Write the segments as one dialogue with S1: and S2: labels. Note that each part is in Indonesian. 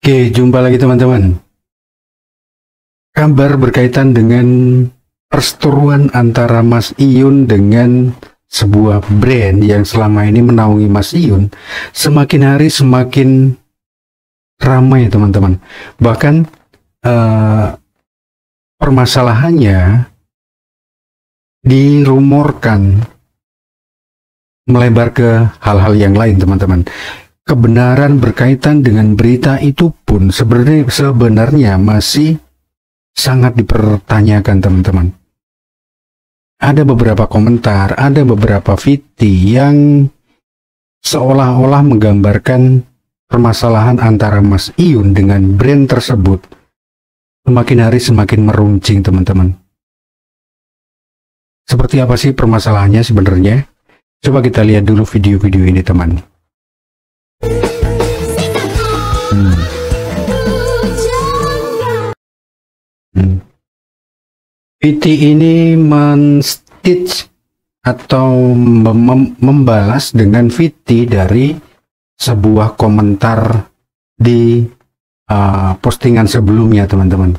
S1: Oke, jumpa lagi teman-teman. Kabar berkaitan dengan perseteruan antara Mas Iyun dengan sebuah brand yang selama ini menaungi Mas Iyun semakin hari semakin ramai teman-teman. Bahkan permasalahannya dirumorkan melebar ke hal-hal yang lain teman-teman. Kebenaran berkaitan dengan berita itu pun sebenarnya masih sangat dipertanyakan teman-teman. Ada beberapa komentar, ada beberapa VT yang seolah-olah menggambarkan permasalahan antara Mas Iyun dengan brand tersebut semakin hari semakin meruncing teman-teman. Seperti apa sih permasalahannya sebenarnya? Coba kita lihat dulu video-video ini teman. VT ini men-stitch atau membalas dengan VT dari sebuah komentar di postingan sebelumnya teman-teman.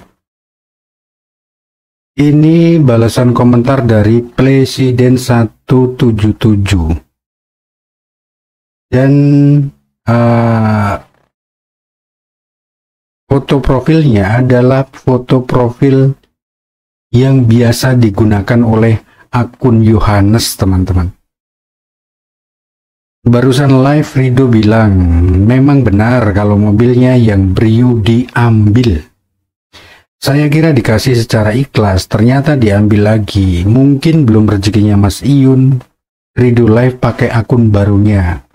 S1: Ini balasan komentar dari Presiden 177 dan foto profilnya adalah foto profil yang biasa digunakan oleh akun Yohanes teman-teman. Barusan live Rido bilang memang benar kalau mobilnya yang Brio diambil. Saya kira dikasih secara ikhlas, ternyata diambil lagi. Mungkin belum rezekinya Mas Iyun. Rido live pakai akun barunya.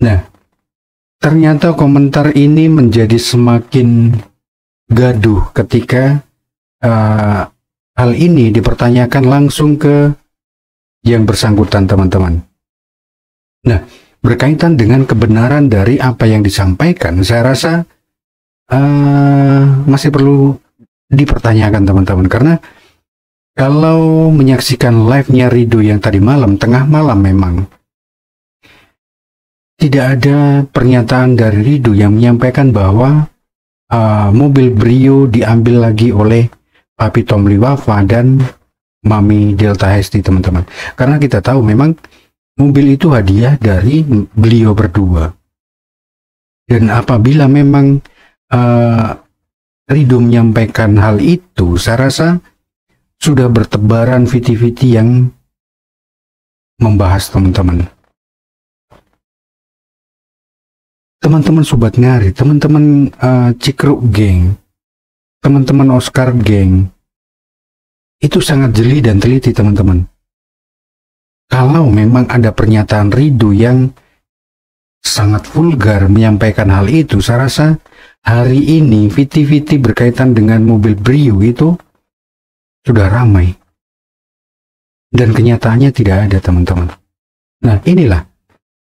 S1: Nah, ternyata komentar ini menjadi semakin gaduh ketika hal ini dipertanyakan langsung ke yang bersangkutan teman-teman. Nah, berkaitan dengan kebenaran dari apa yang disampaikan, saya rasa masih perlu dipertanyakan teman-teman, karena kalau menyaksikan live-nya Rido yang tadi malam, tengah malam memang tidak ada pernyataan dari Rido yang menyampaikan bahwa mobil Brio diambil lagi oleh Papi Tom Liwafa dan Mami Delta Hesti teman-teman. Karena kita tahu memang mobil itu hadiah dari beliau berdua. Dan apabila memang Rido menyampaikan hal itu, saya rasa sudah bertebaran VT-VT yang membahas teman-teman. Teman-teman Sobat Ngari, teman-teman Cikruk Geng, teman-teman Oscar Geng, itu sangat jeli dan teliti teman-teman. Kalau memang ada pernyataan Rido yang sangat vulgar menyampaikan hal itu, saya rasa hari ini VT-VT berkaitan dengan mobil Brio itu sudah ramai. Dan kenyataannya tidak ada teman-teman. Nah, inilah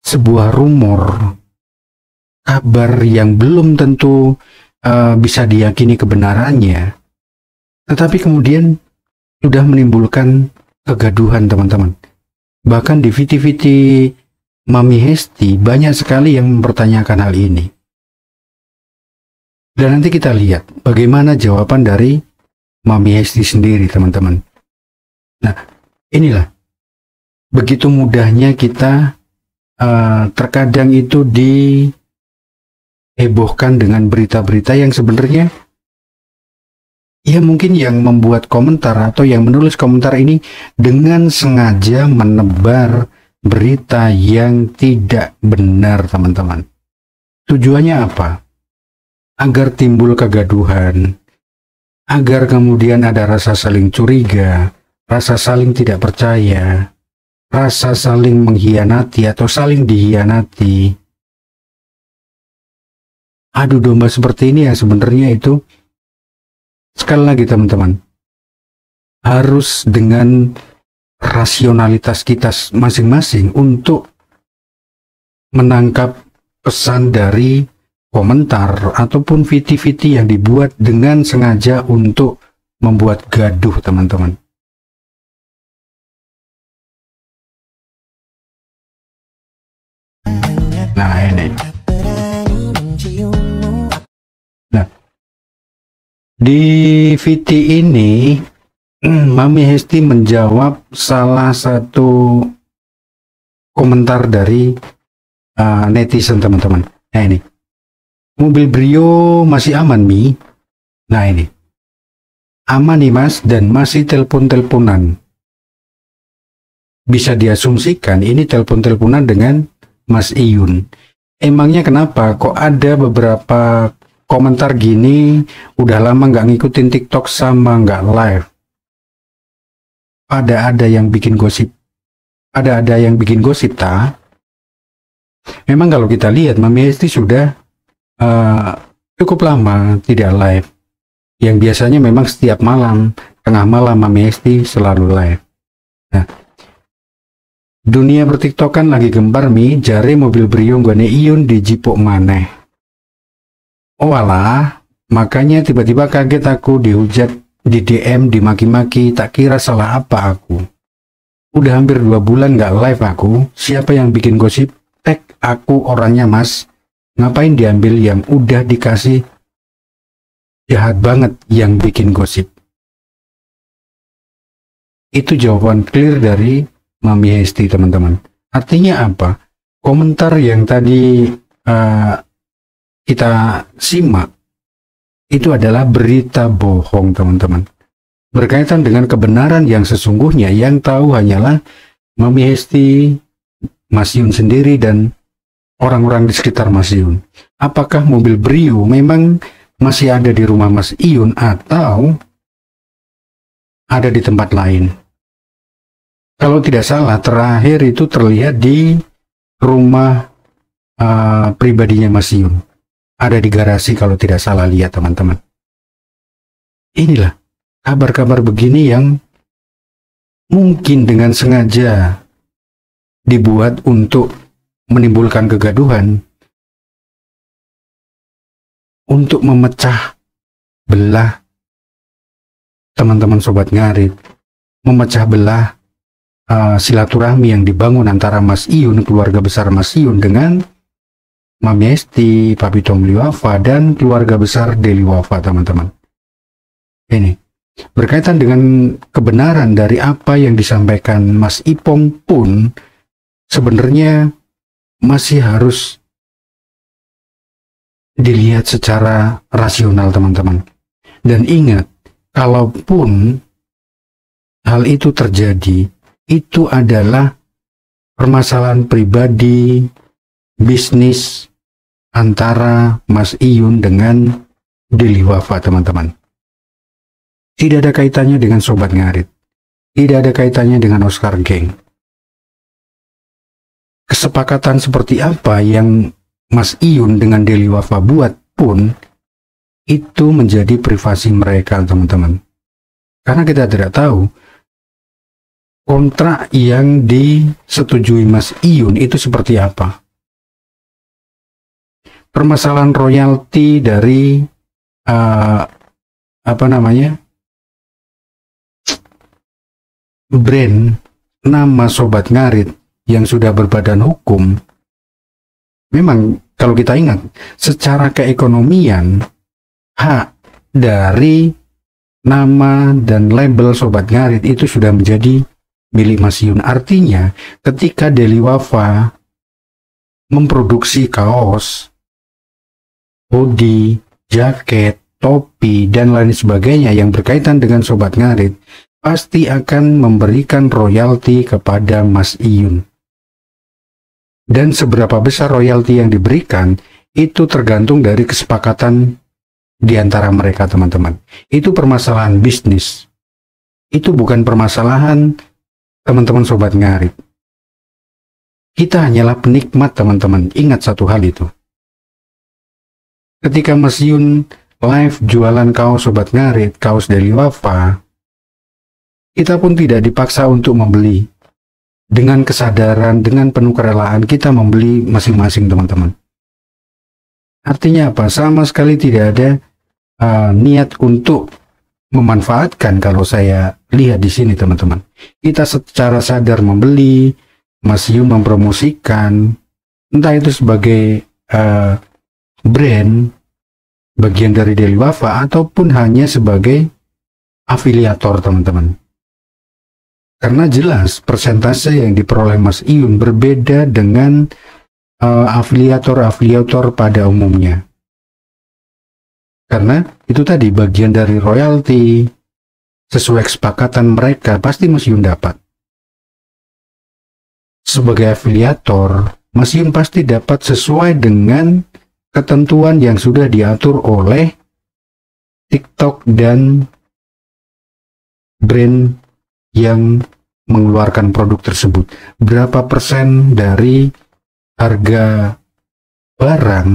S1: sebuah rumor, kabar yang belum tentu bisa diyakini kebenarannya, tetapi kemudian sudah menimbulkan kegaduhan teman-teman. Bahkan di VT-VT Mami Hesti banyak sekali yang mempertanyakan hal ini. Dan nanti kita lihat bagaimana jawaban dari Mami Hesti sendiri teman-teman. Nah, inilah begitu mudahnya kita terkadang itu dihebohkan dengan berita-berita yang sebenarnya ya mungkin yang membuat komentar atau yang menulis komentar ini dengan sengaja menebar berita yang tidak benar teman-teman. Tujuannya apa? Agar timbul kegaduhan, agar kemudian ada rasa saling curiga, rasa saling tidak percaya, rasa saling mengkhianati atau saling dikhianati. Adu domba seperti ini ya sebenarnya itu, sekali lagi teman-teman, harus dengan rasionalitas kita masing-masing untuk menangkap pesan dari komentar ataupun VT-VT yang dibuat dengan sengaja untuk membuat gaduh teman-teman. Nah ini Di VT ini, Mami Hesti menjawab salah satu komentar dari netizen teman-teman. Nah ini, mobil Brio masih aman Mi? Nah ini, aman nih Mas, dan masih telepon-teleponan. Bisa diasumsikan ini telepon-teleponan dengan Mas Iyun. Emangnya kenapa kok ada beberapa komentar gini, udah lama nggak ngikutin TikTok sama nggak live? Ada yang bikin gosip. Ada yang bikin gosip tak? Memang kalau kita lihat Mami Hesti sudah cukup lama tidak live. Yang biasanya memang setiap malam, tengah malam Mami Hesti selalu live. Nah, dunia bertiktokan lagi gempar Mi, jare mobil Brio nggone Iyun dijipuk maneh. Oh alah, makanya tiba-tiba kaget aku dihujat, di DM, dimaki-maki, tak kira salah apa aku. Udah hampir 2 bulan nggak live aku, siapa yang bikin gosip? Tag aku orangnya Mas, ngapain diambil yang udah dikasih? Jahat banget yang bikin gosip. Itu jawaban clear dari Mami Hesti teman-teman. Artinya apa? Komentar yang tadi kita simak itu adalah berita bohong teman-teman. Berkaitan dengan kebenaran yang sesungguhnya, yang tahu hanyalah Mami Hesti, Mas Iyun sendiri, dan orang-orang di sekitar Mas Iyun. Apakah mobil Brio memang masih ada di rumah Mas Iyun atau ada di tempat lain? Kalau tidak salah, terakhir itu terlihat di rumah pribadinya Mas Iyun. Ada di garasi kalau tidak salah lihat teman-teman. Inilah kabar-kabar begini yang mungkin dengan sengaja dibuat untuk menimbulkan kegaduhan, untuk memecah belah teman-teman Sobat Ngarit, memecah belah silaturahmi yang dibangun antara Mas Iyun, keluarga besar Mas Iyun, dengan Mami Hesti, Papi Tomli Wafa, dan keluarga besar Deli Wafa teman-teman. Ini berkaitan dengan kebenaran dari apa yang disampaikan Mas Ipong pun sebenarnya masih harus dilihat secara rasional teman-teman. Dan ingat, kalaupun hal itu terjadi, itu adalah permasalahan pribadi, bisnis antara Mas Iyun dengan Deli Wafa teman-teman. Tidak ada kaitannya dengan Sobat Ngarit. Tidak ada kaitannya dengan Oscar Gang. Kesepakatan seperti apa yang Mas Iyun dengan Deli Wafa buat pun itu menjadi privasi mereka teman-teman. Karena kita tidak tahu kontrak yang disetujui Mas Iyun itu seperti apa. Permasalahan royalti dari brand nama Sobat Ngarit yang sudah berbadan hukum, memang kalau kita ingat secara keekonomian, hak dari nama dan label Sobat Ngarit itu sudah menjadi milik Mas Iyun. Artinya ketika Deli Wafa memproduksi kaos, hoodie, jaket, topi, dan lain sebagainya yang berkaitan dengan Sobat Ngarit, pasti akan memberikan royalti kepada Mas Iyun. Dan seberapa besar royalti yang diberikan, itu tergantung dari kesepakatan di antara mereka teman-teman. Itu permasalahan bisnis. Itu bukan permasalahan teman-teman Sobat Ngarit. Kita hanyalah penikmat teman-teman. Ingat satu hal itu. Ketika Mas Iyun live jualan kaos Sobat Ngarit, kaos Deli Wafa, kita pun tidak dipaksa untuk membeli. Dengan kesadaran, dengan penuh kerelaan, kita membeli masing-masing teman-teman. Artinya apa? Sama sekali tidak ada niat untuk memanfaatkan. Kalau saya lihat di sini teman-teman, kita secara sadar membeli, Mas Iyun mempromosikan, entah itu sebagai brand, bagian dari Daily Wafa ataupun hanya sebagai afiliator teman-teman. Karena jelas persentase yang diperoleh Mas Iyun berbeda dengan afiliator pada umumnya. Karena itu tadi bagian dari royalti, sesuai kesepakatan mereka pasti Mas Iyun dapat. Sebagai afiliator, Mas Iyun pasti dapat sesuai dengan ketentuan yang sudah diatur oleh TikTok dan brand yang mengeluarkan produk tersebut. Berapa persen dari harga barang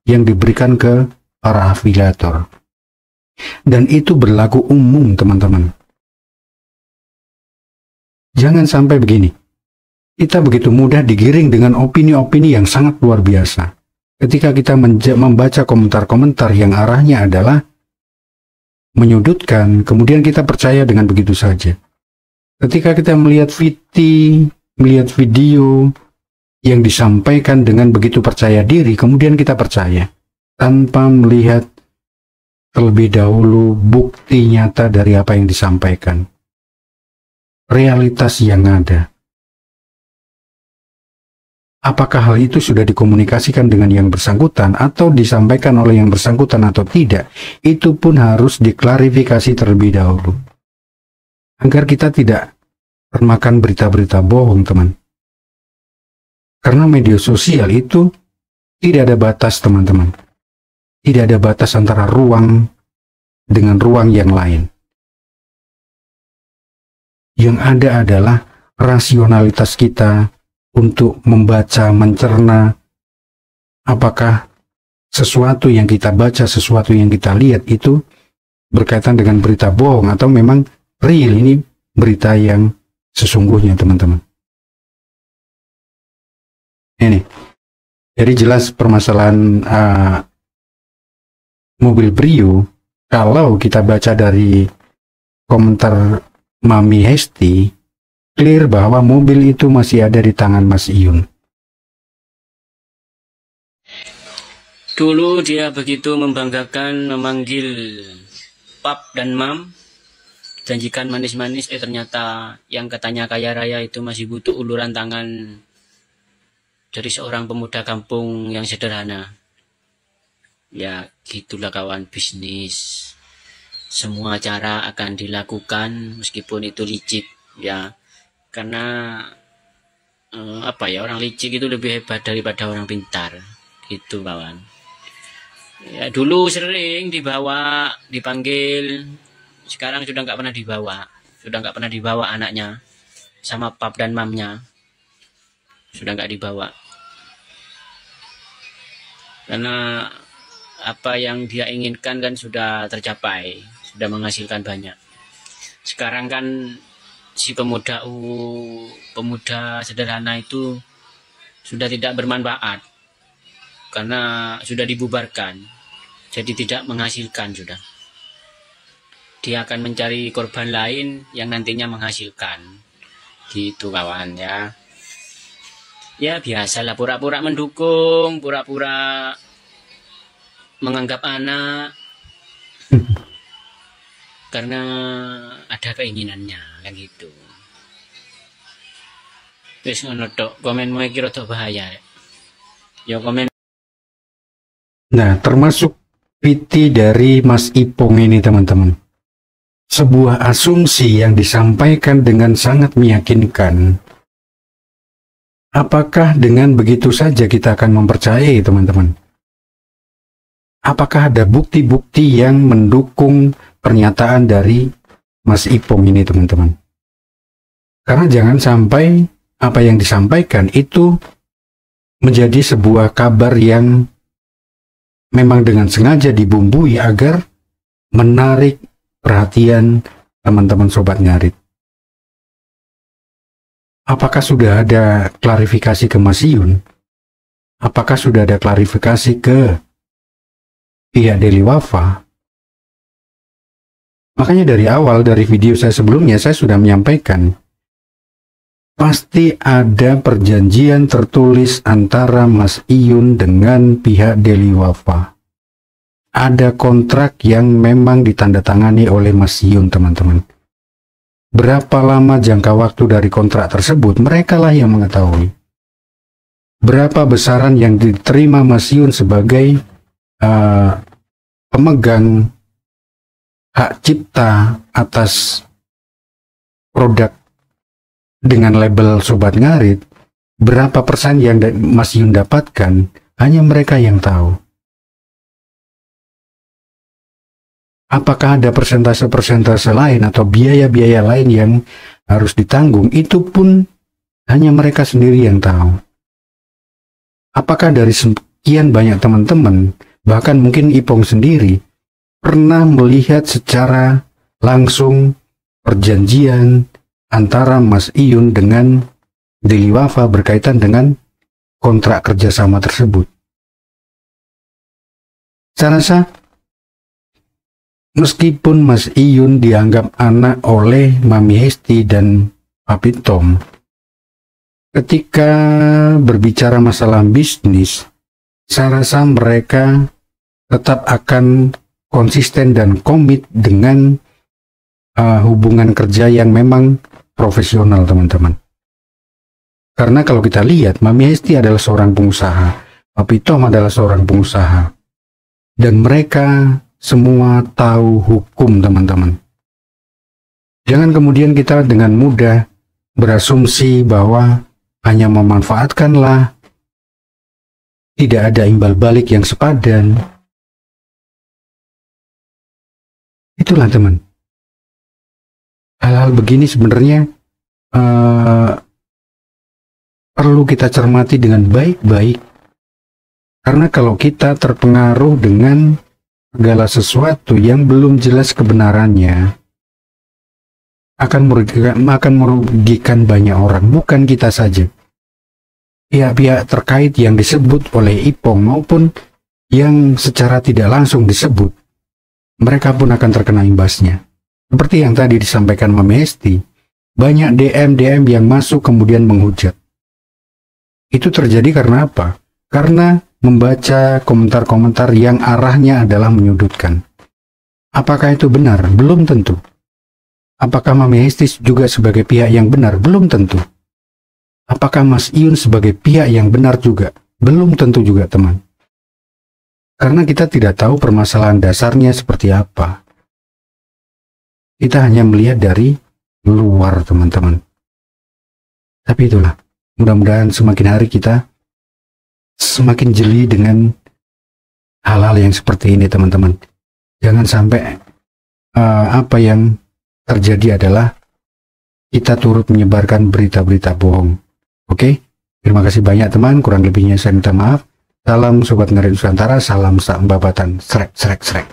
S1: yang diberikan ke para afiliator. Dan itu berlaku umum teman-teman. Jangan sampai begini. Kita begitu mudah digiring dengan opini-opini yang sangat luar biasa. Ketika kita membaca komentar-komentar yang arahnya adalah menyudutkan, kemudian kita percaya dengan begitu saja. Ketika kita melihat video yang disampaikan dengan begitu percaya diri, kemudian kita percaya tanpa melihat terlebih dahulu bukti nyata dari apa yang disampaikan, realitas yang ada. Apakah hal itu sudah dikomunikasikan dengan yang bersangkutan atau disampaikan oleh yang bersangkutan atau tidak, itu pun harus diklarifikasi terlebih dahulu. Agar kita tidak termakan berita-berita bohong, teman. Karena media sosial itu tidak ada batas, teman-teman. Tidak ada batas antara ruang dengan ruang yang lain. Yang ada adalah rasionalitas kita untuk membaca, mencerna apakah sesuatu yang kita baca, sesuatu yang kita lihat itu berkaitan dengan berita bohong atau memang real, ini berita yang sesungguhnya, teman-teman. Ini jadi jelas permasalahan mobil Brio. Kalau kita baca dari komentar Mami Hesti, clear bahwa mobil itu masih ada di tangan Mas Iyun.
S2: Dulu dia begitu membanggakan memanggil Pap dan Mam, janjikan manis-manis, ternyata yang katanya kaya raya itu masih butuh uluran tangan dari seorang pemuda kampung yang sederhana. Ya gitulah kawan, bisnis. Semua cara akan dilakukan meskipun itu licik, ya. Karena orang licik itu lebih hebat daripada orang pintar, gitu kawan. Ya dulu sering dibawa, dipanggil, sekarang sudah nggak pernah dibawa anaknya sama Pap dan Mamnya, sudah nggak dibawa. Karena apa yang dia inginkan kan sudah tercapai, sudah menghasilkan banyak. Sekarang kan si pemuda sederhana itu sudah tidak bermanfaat karena sudah dibubarkan, jadi tidak menghasilkan sudah. Dia akan mencari korban lain yang nantinya menghasilkan, gitu kawan ya. Ya biasalah, pura-pura mendukung, pura-pura menganggap anak karena ada keinginannya, kan gitu. Wis ngono tok, komenmu iki rada bahaya. Ya komen.
S1: Nah, termasuk PT dari Mas Ipong ini, teman-teman. Sebuah asumsi yang disampaikan dengan sangat meyakinkan. Apakah dengan begitu saja kita akan mempercayai, teman-teman? Apakah ada bukti-bukti yang mendukung pernyataan dari Mas Ipong ini, teman-teman? Karena jangan sampai apa yang disampaikan itu menjadi sebuah kabar yang memang dengan sengaja dibumbui agar menarik perhatian teman-teman Sobat Ngarit. Apakah sudah ada klarifikasi ke Mas Iyun? Apakah sudah ada klarifikasi ke pihak Daily Wafa? Makanya dari awal, dari video saya sebelumnya, saya sudah menyampaikan, pasti ada perjanjian tertulis antara Mas Iyun dengan pihak Daily Wafa. ada kontrak yang memang ditandatangani oleh Mas Yun, teman-teman. Berapa lama jangka waktu dari kontrak tersebut, mereka lah yang mengetahui. Berapa besaran yang diterima Mas Yun sebagai pemegang hak cipta atas produk dengan label Sobat Ngarit, berapa persen yang Mas Yun dapatkan, hanya mereka yang tahu. Apakah ada persentase-persentase lain atau biaya-biaya lain yang harus ditanggung, itu pun hanya mereka sendiri yang tahu. Apakah dari sekian banyak teman-teman, bahkan mungkin Ipong sendiri, pernah melihat secara langsung perjanjian antara Mas Iyun dengan Deli Wafa berkaitan dengan kontrak kerjasama tersebut? Saya rasa meskipun Mas Iyun dianggap anak oleh Mami Hesti dan Papi Tom, ketika berbicara masalah bisnis, saya rasa mereka tetap akan konsisten dan komit dengan hubungan kerja yang memang profesional, teman-teman. Karena kalau kita lihat, Mami Hesti adalah seorang pengusaha, Papi Tom adalah seorang pengusaha, dan mereka semua tahu hukum, teman-teman. Jangan kemudian kita dengan mudah berasumsi bahwa hanya memanfaatkanlah, tidak ada imbal balik yang sepadan. Itulah, teman. Hal-hal begini sebenarnya perlu kita cermati dengan baik-baik. Karena kalau kita terpengaruh dengan segala sesuatu yang belum jelas kebenarannya, akan merugikan banyak orang, bukan kita saja. Pihak-pihak terkait yang disebut oleh Ipong maupun yang secara tidak langsung disebut, mereka pun akan terkena imbasnya. Seperti yang tadi disampaikan Mami Hesti, banyak DM yang masuk kemudian menghujat. Itu terjadi karena apa? Karena membaca komentar-komentar yang arahnya adalah menyudutkan. Apakah itu benar? Belum tentu. Apakah Mami Hesti juga sebagai pihak yang benar? Belum tentu. Apakah Mas Iyun sebagai pihak yang benar juga? Belum tentu juga, teman. Karena kita tidak tahu permasalahan dasarnya seperti apa. Kita hanya melihat dari luar, teman-teman. Tapi itulah, mudah-mudahan semakin hari kita semakin jeli dengan hal-hal yang seperti ini, teman-teman. Jangan sampai apa yang terjadi adalah kita turut menyebarkan berita-berita bohong. Oke? Terima kasih banyak, teman. Kurang lebihnya saya minta maaf. Salam Sobat Ngarit Nusantara, salam sak babatan. Srek, srek, srek.